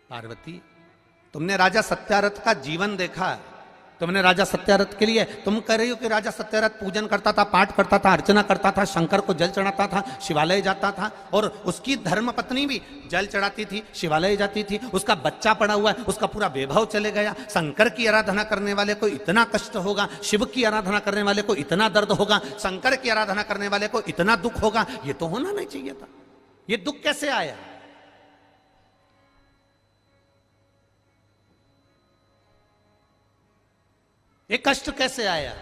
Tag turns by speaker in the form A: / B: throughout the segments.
A: पार्वती, तुमने राजा सत्यारथ का जीवन देखा है, तुमने राजा सत्यारथ के लिए, तुम कह रही हो कि राजा सत्यारथ पूजन करता था, पाठ करता था, अर्चना करता था, शंकर को जल चढ़ाता था, शिवालय जाता था, और उसकी धर्म पत्नी भी जल चढ़ाती थी, शिवालय जाती थी, उसका बच्चा पड़ा हुआ है, उसका पूरा वैभव चले गया। शंकर की आराधना करने वाले को इतना कष्ट होगा, शिव की आराधना करने वाले को इतना दर्द होगा, शंकर की आराधना करने वाले को इतना दुख होगा, ये तो होना नहीं चाहिए था। ये दुख कैसे आया? ये कष्ट कैसे आया?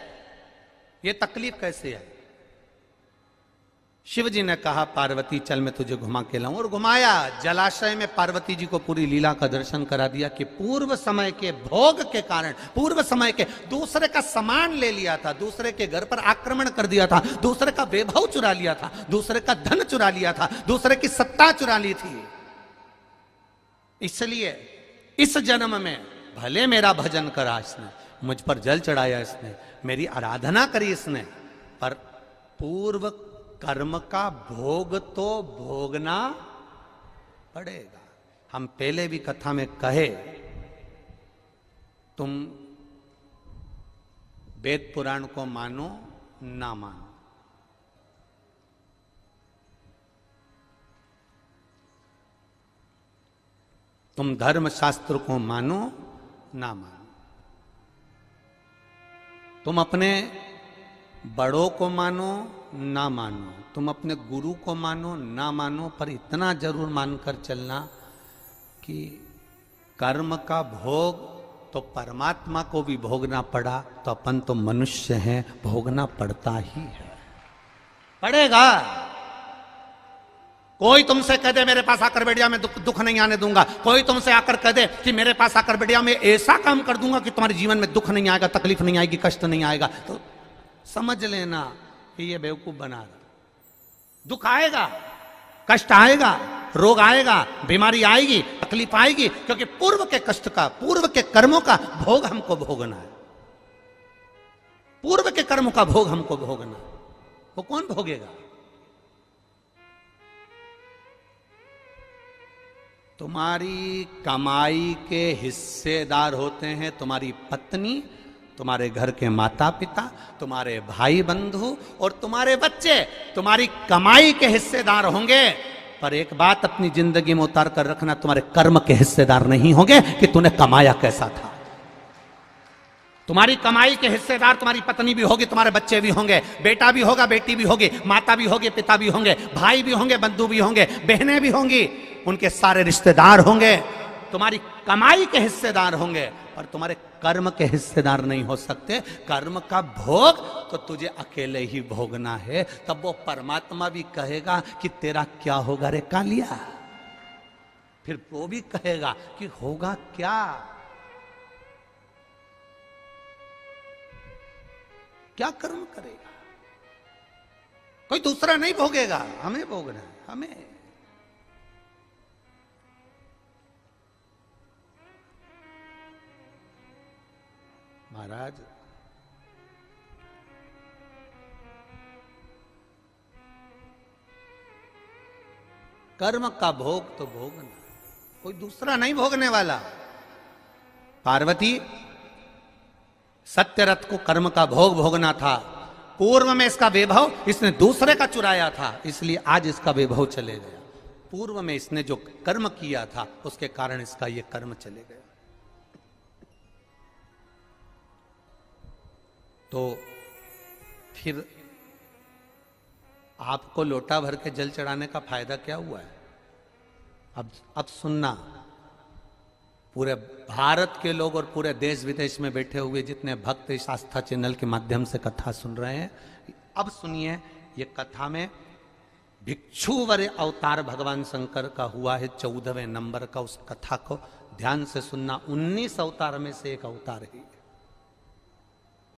A: ये तकलीफ कैसे आई? शिव जी ने कहा, पार्वती चल मैं तुझे घुमा के लाऊं, और घुमाया। जलाशय में पार्वती जी को पूरी लीला का दर्शन करा दिया कि पूर्व समय के भोग के कारण, पूर्व समय के दूसरे का सामान ले लिया था, दूसरे के घर पर आक्रमण कर दिया था, दूसरे का वैभव चुरा लिया था, दूसरे का धन चुरा लिया था, दूसरे की सत्ता चुरा ली थी। इसलिए इस जन्म में भले मेरा भजन करा इसने, मुझ पर जल चढ़ाया इसने, मेरी आराधना करी इसने, पर पूर्व कर्म का भोग तो भोगना पड़ेगा। हम पहले भी कथा में कहे, तुम वेद पुराण को मानो ना मानो, तुम धर्म शास्त्र को मानो ना मानो, तुम अपने बड़ों को मानो ना मानो, तुम अपने गुरु को मानो ना मानो, पर इतना जरूर मानकर चलना कि कर्म का भोग तो परमात्मा को भी भोगना पड़ा, तो अपन तो मनुष्य हैं, भोगना पड़ता ही है, पड़ेगा। कोई तुमसे कह दे मेरे पास आकर बैठ जा, मैं दुख नहीं आने दूंगा, कोई तुमसे आकर कह दे कि मेरे पास आकर बैठ जा, मैं ऐसा काम कर दूंगा कि तुम्हारे जीवन में दुख नहीं आएगा, तकलीफ नहीं आएगी, कष्ट नहीं आएगा, तो समझ लेना कि ये बेवकूफ बना रहा। दुख आएगा, कष्ट आएगा, रोग आएगा, बीमारी आएगी, तकलीफ आएगी, क्योंकि पूर्व के कष्ट का, पूर्व के कर्मों का भोग हमको भोगना है। पूर्व के कर्मों का भोग हमको भोगना, वो कौन भोगेगा? तुम्हारी कमाई के हिस्सेदार होते हैं तुम्हारी पत्नी, तुम्हारे घर के माता पिता, तुम्हारे भाई बंधु और तुम्हारे बच्चे तुम्हारी कमाई के हिस्सेदार होंगे। पर एक बात अपनी जिंदगी में उतार कर रखना, तुम्हारे कर्म के हिस्सेदार नहीं होंगे कि तूने कमाया कैसा था। तुम्हारी कमाई के हिस्सेदार तुम्हारी पत्नी भी होगी, तुम्हारे बच्चे भी होंगे, बेटा भी होगा, बेटी भी होगी, माता भी होगी, पिता भी होंगे, भाई भी होंगे, बंधु भी होंगे, बहनें भी होंगी, उनके सारे रिश्तेदार होंगे, तुम्हारी कमाई के हिस्सेदार होंगे, पर तुम्हारे कर्म के हिस्सेदार नहीं हो सकते। कर्म का भोग तो तुझे अकेले ही भोगना है। तब वो परमात्मा भी कहेगा कि तेरा क्या होगा रे कालिया, फिर वो भी कहेगा कि होगा क्या, क्या कर्म करेगा। कोई दूसरा नहीं भोगेगा, हमें भोगना है, हमें। महाराज कर्म का भोग तो भोगना, कोई दूसरा नहीं भोगने वाला। पार्वती, सत्यरथ को कर्म का भोग भोगना था, पूर्व में इसका वैभव इसने दूसरे का चुराया था, इसलिए आज इसका वैभव चले गया। पूर्व में इसने जो कर्म किया था उसके कारण इसका ये कर्म चले गया। तो फिर आपको लोटा भर के जल चढ़ाने का फायदा क्या हुआ है? अब सुनना, पूरे भारत के लोग और पूरे देश विदेश में बैठे हुए जितने भक्त इस आस्था चैनल के माध्यम से कथा सुन रहे हैं, अब सुनिए। ये कथा में भिक्षुवर अवतार भगवान शंकर का हुआ है 14वें नंबर का। उस कथा को ध्यान से सुनना। 19 अवतार में से एक अवतार है।